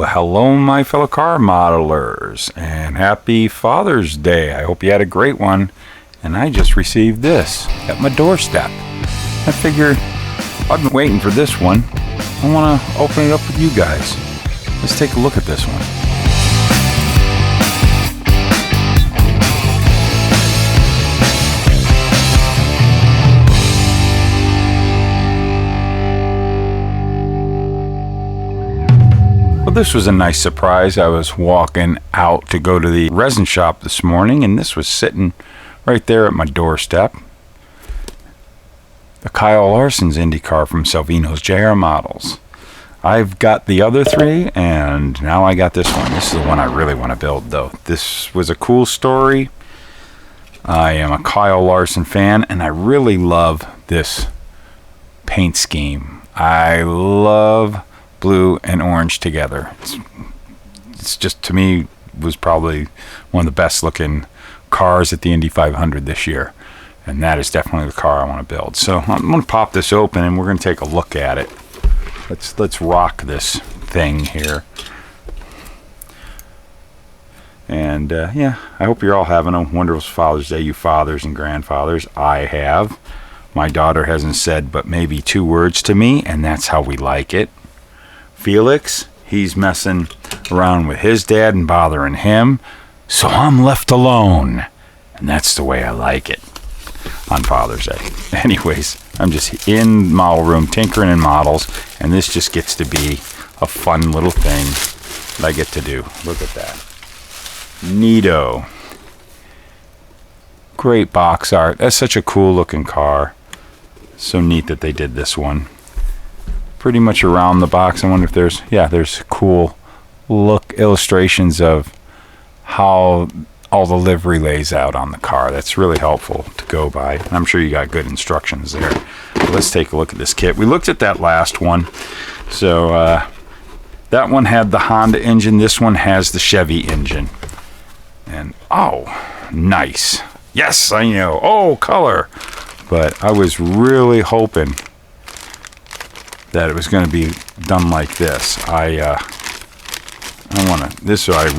Well, hello, my fellow car modelers, and happy Father's Day. I hope you had a great one. And I just received this at my doorstep. I figured I've been waiting for this one. I want to open it up with you guys. Let's take a look at this one. Well, this was a nice surprise. I was walking out to go to the resin shop this morning, and this was sitting right there at my doorstep. The Kyle Larson's Indy car from Salvinos JR Models. I've got the other three, and now I got this one. This is the one I really want to build, though. This was a cool story. I am a Kyle Larson fan, and I really love this paint scheme. I love blue and orange together. It's just, to me, was probably one of the best looking cars at the Indy 500 this year, and that is definitely the car I want to build. So I'm going to pop this open and we're going to take a look at it. Let's rock this thing here. And yeah, I hope you're all having a wonderful Father's Day, you fathers and grandfathers. I have. My daughter hasn't said but maybe 2 words to me, and that's how we like it. Felix, he's messing around with his dad and bothering him, so I'm left alone, and that's the way I like it on Father's Day. Anyways, I'm just in model room tinkering in models, and this just gets to be a fun little thing that I get to do. Look at that. Neato. Great box art. That's such a cool looking car. So neat that they did this one. Pretty much around the box. I wonder if there's cool look illustrations of how all the livery lays out on the car. That's really helpful to go by. And I'm sure you got good instructions there. But let's take a look at this kit. We looked at that last one. So that one had the Honda engine. This one has the Chevy engine. And oh, nice. Yes, I know. Oh, color. But I was really hoping that it was going to be done like this. I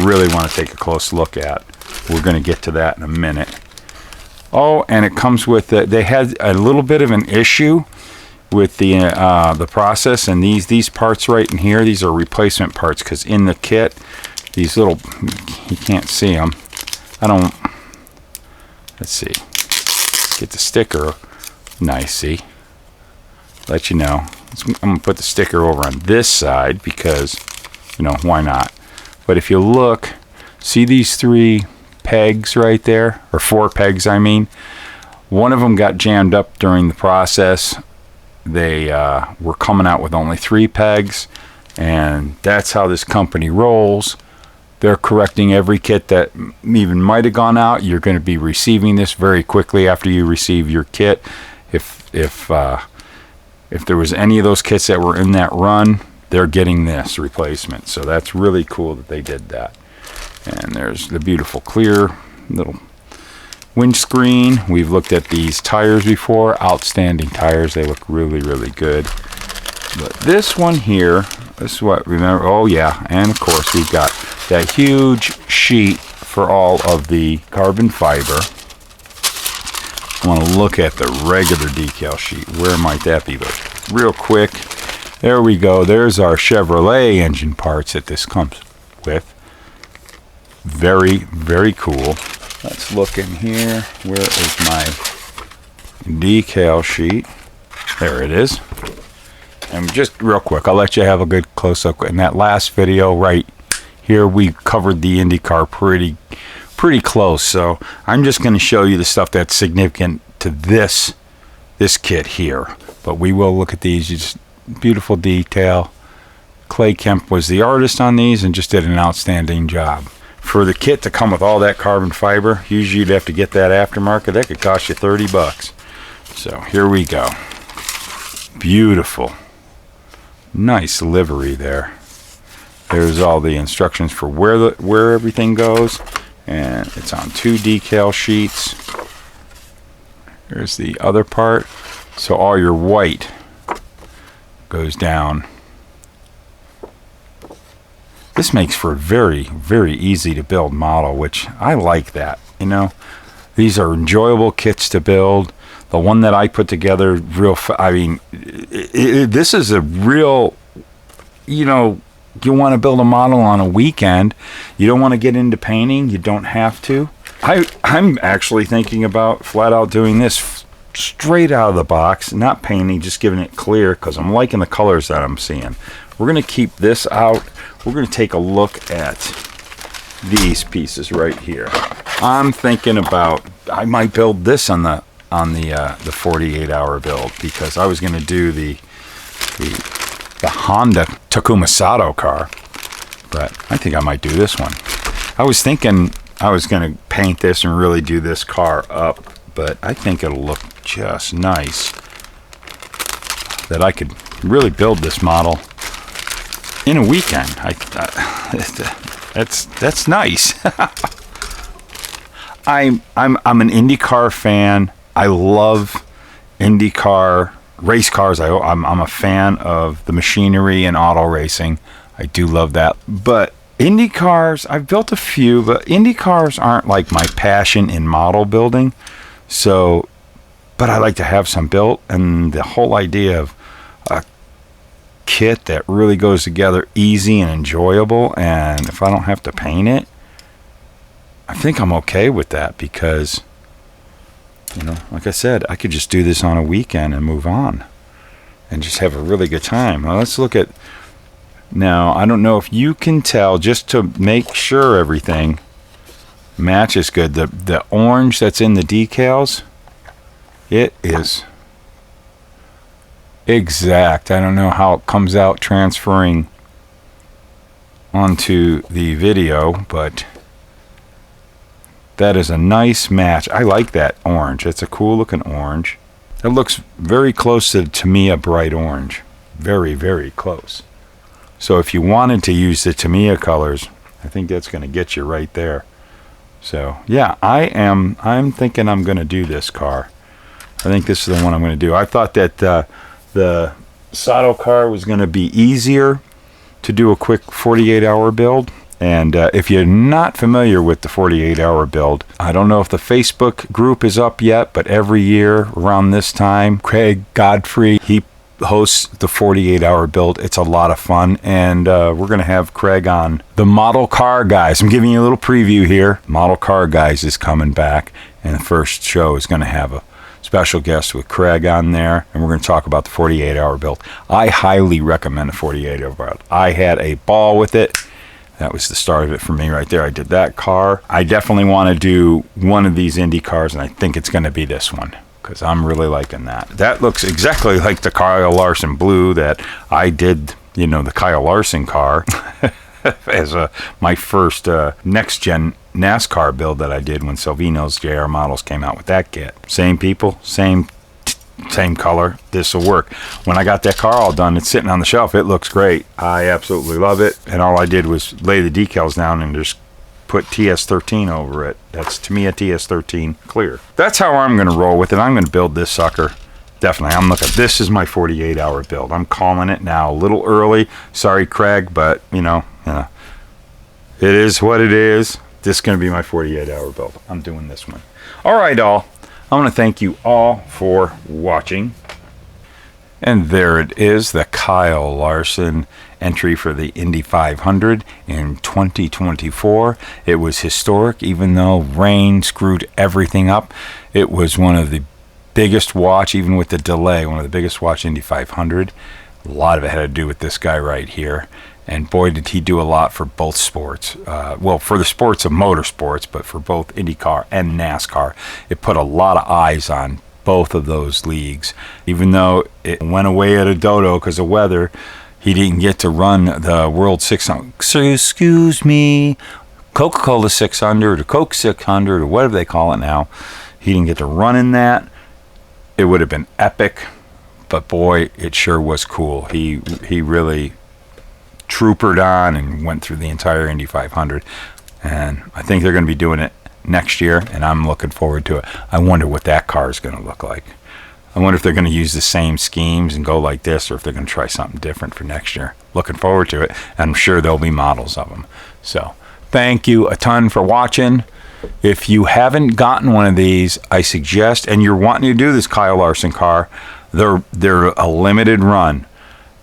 really want to take a close look at. We're going to get to that in a minute. Oh, and it comes with they had a little bit of an issue with the process, and these parts right in here, these are replacement parts, because in the kit, these little, you can't see them. Let's see. Get the sticker. Nice, see? Let you know. I'm going to put the sticker over on this side because, why not? But if you look, see these 3 pegs right there? Or 4 pegs, I mean. One of them got jammed up during the process. They were coming out with only 3 pegs. And that's how this company rolls. They're correcting every kit that even might have gone out. You're going to be receiving this very quickly after you receive your kit. If there was any of those kits that were in that run, they're getting this replacement. So that's really cool that they did that. And there's the beautiful clear little windscreen. We've looked at these tires before. Outstanding tires. They look really, really good. But this one here, this is what, remember, oh yeah, and of course we've got that huge sheet for all of the carbon fiber. I want to look at the regular decal sheet. Where might that be? But real quick, there we go. There's our Chevrolet engine parts that this comes with. Very, very cool. Let's look in here. Where is my decal sheet? There it is. And just real quick, I'll let you have a good close-up. In that last video right here, we covered the IndyCar pretty close. So I'm just going to show you the stuff that's significant to this kit here. But we will look at these. Just beautiful detail. Clay Kemp was the artist on these and just did an outstanding job. For the kit to come with all that carbon fiber, usually you'd have to get that aftermarket. That could cost you $30. So here we go. Beautiful. Nice livery there. There's all the instructions for where everything goes, and it's on 2 decal sheets. Here's the other part. So all your white goes down this makes for a very, very easy to build model, which I like that, you know. These are enjoyable kits to build. The one that I put together, I mean, this is a real, you know, you want to build a model on a weekend. You don't want to get into painting. You don't have to. I'm actually thinking about flat out doing this straight out of the box, not painting, just giving it clear, because I'm liking the colors that I'm seeing. We're going to keep this out. We're going to take a look at these pieces right here. I'm thinking about, I might build this on the 48-hour build, because I was going to do the Honda Takuma Sato car, but I think I might do this one. I was thinking I was going to paint this and really do this car up, but I think it'll look just nice that I could really build this model in a weekend. That's nice. I'm an IndyCar fan. I love IndyCar race cars. I'm a fan of the machinery and auto racing. I do love that. But Indy cars, I've built a few, but Indy cars aren't like my passion in model building. So, but I like to have some built, and the whole idea of a kit that really goes together easy and enjoyable, and if I don't have to paint it, I think I'm okay with that, because, you know, like I said, I could just do this on a weekend and move on and just have a really good time. Well, let's look at, now, I don't know if you can tell, just to make sure everything matches good, the orange that's in the decals, it is exact. I don't know how it comes out transferring onto the video, but that is a nice match. I like that orange. It's a cool looking orange. It looks very close to me, a bright orange. Very, very close. So if you wanted to use the Tamiya colors, I think that's going to get you right there. So yeah, I'm thinking I'm going to do this car. I think this is the one I'm going to do. I thought that the Sato car was going to be easier to do a quick 48-hour build. And if you're not familiar with the 48-hour build, I don't know if the Facebook group is up yet, but every year around this time, Craig Godfrey, he hosts the 48-hour build. It's a lot of fun, and we're going to have Craig on. The Model Car Guys, I'm giving you a little preview here. Model Car Guys is coming back, and the first show is going to have a special guest with Craig on there, and we're going to talk about the 48-hour build. I highly recommend the 48-hour build. I had a ball with it. That was the start of it for me right there. I did that car. I definitely want to do one of these Indy cars, and I think it's going to be this one, because I'm really liking that. That looks exactly like the Kyle Larson blue that I did, you know, the Kyle Larson car as my first next-gen NASCAR build that I did when Salvinos JR Models came out with that kit. Same people, same color. This will work. When I got that car all done, it's sitting on the shelf. It looks great. I absolutely love it. And all I did was lay the decals down and just put TS13 over it. That's Tamiya TS13 clear. That's how I'm going to roll with it. I'm going to build this sucker. Definitely. I'm looking. This is my 48-hour build. I'm calling it now. A little early. Sorry, Craig, but you know, it is what it is. This is going to be my 48-hour build. I'm doing this one. All right, all. I want to thank you all for watching. And there it is, the Kyle Larson entry for the Indy 500 in 2024. It was historic, even though rain screwed everything up. It was one of the biggest watch, even with the delay, one of the biggest watch Indy 500. A lot of it had to do with this guy right here. And boy, did he do a lot for both sports. Well, for the sports of motorsports, but for both IndyCar and NASCAR. It put a lot of eyes on both of those leagues. Even though it went away at a dodo because of weather, he didn't get to run the World 600. Excuse me, Coca-Cola 600 or Coke 600 or whatever they call it now. He didn't get to run in that. It would have been epic, but boy, it sure was cool. He really troopered on and went through the entire Indy 500, and I think they're going to be doing it next year, and I'm looking forward to it. I wonder what that car is going to look like. I wonder if they're going to use the same schemes and go like this, or if they're going to try something different for next year. Looking forward to it. And I'm sure there'll be models of them. So thank you a ton for watching. If you haven't gotten one of these, I suggest, and you're wanting to do this Kyle Larson car, they're a limited run,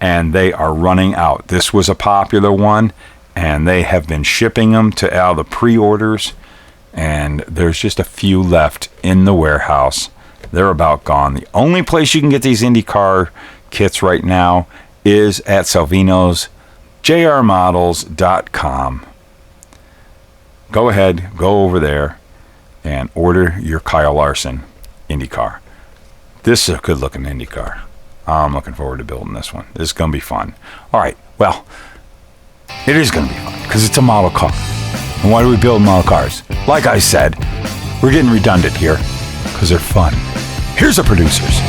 and they are running out. This was a popular one, and they have been shipping them to all the pre-orders, and there's just a few left in the warehouse. They're about gone. The only place you can get these IndyCar kits right now is at Salvinos, jrmodels.com. Go ahead, go over there, and order your Kyle Larson IndyCar. This is a good-looking IndyCar. I'm looking forward to building this one. This is going to be fun. All right, well, it is going to be fun because it's a model car. And why do we build model cars? Like I said, we're getting redundant here because they're fun. Here's the producers.